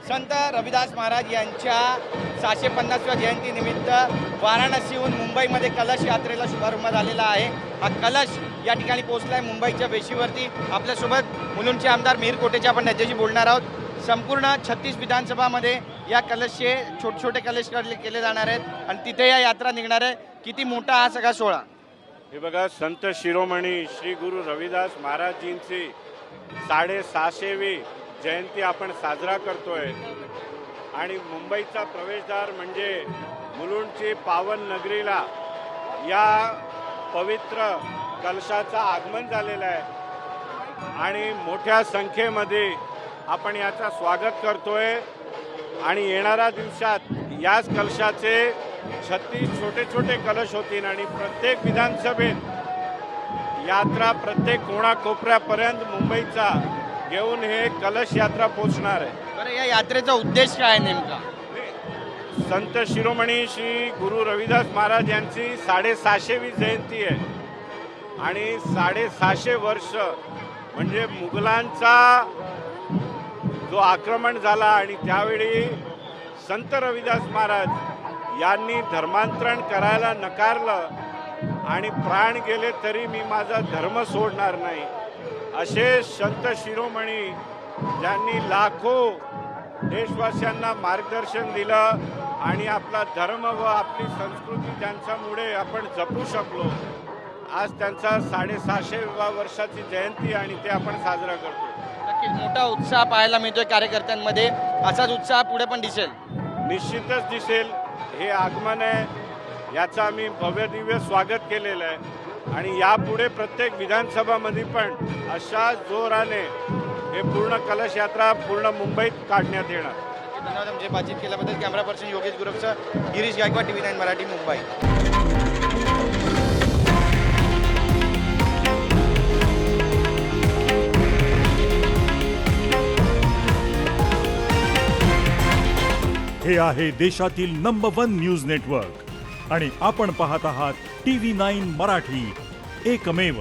संत रविदास महाराज यांच्या 650व्या जयंतीनिमित्त वाराणसीहून मुंबईमध्ये कलश यात्रेला शुभारंभ झालेला आहे। हा कलश या ठिकाणी पोहोचला आहे मुंबईच्या वेशीवरती। आपल्यासोबत मुलुंडचे आमदार मिहिर कोटेचे आपण त्याच्याशी बोलणार आहोत। संपूर्ण 36 विधानसभामध्ये या कलशचे छोटे कलश केले जाणार आहेत आणि तिथे या यात्रा निघणार आहे। किती मोठा हा सगळा सोहळा। हे बघा, संत शिरोमणी श्री गुरु रविदास महाराजींची 650वी जयंती आपण साजरा करतोय आणि मुंबईचा प्रवेशद्वार म्हणजे मुलुंडची पावन नगरीला या पवित्र कलशाचं आगमन झालेलं आहे आणि मोठ्या संख्येमध्ये आपण याचं स्वागत करतोय आणि येणाऱ्या दिवसात याच कलशाचे 36 छोटे कलश होतील आणि प्रत्येक विधानसभेत यात्रा प्रत्येक कोणाकोपऱ्यापर्यंत मुंबईचा घेऊन हे कलश यात्रा पोहोचणार आहे। बरं, या यात्रेचा उद्देश काय आहे नेमका? संत शिरोमणी श्री गुरु रविदास महाराज यांची 650वी जयंती आहे आणि 650 वर्ष म्हणजे मुघलांचा जो आक्रमण झाला आणि त्यावेळी संत रविदास महाराज यांनी धर्मांतरण करायला नकारलं आणि प्राण गेले तरी मी माझा धर्म सोडणार नाही असे संत शिरोमणी ज्यांनी लाखो देशवासियांना मार्गदर्शन दिलं आणि आपला धर्म व आपली संस्कृती ज्यांच्यामुळे आपण जपू शकलो। आज त्यांचा 650व्या वर्षाची जयंती आणि ते आपण साजरा करतो। नक्कीच मोठा उत्साह पाहायला मिळतोय कार्यकर्त्यांमध्ये। असाच उत्साह पुढे पण दिसेल? निश्चितच दिसेल। हे आगमन आहे, याचं आम्ही भव्य दिव्य स्वागत केलेलं आहे आणि यापुढे प्रत्येक विधानसभामध्ये पण अशा जोराने हे पूर्ण कलश यात्रा पूर्ण मुंबईत काढण्यात येणार। धन्यवाद आमचे बातचीत केल्याबद्दल। कॅमेरा पर्सन योगेश गुरवसह गिरीश गायकवाड, TV9 मराठी, मुंबई। हे आहे देशातील नंबर 1 न्यूज नेटवर्क आणि आपण पाहत आहात TV9 मराठी, एकमेव।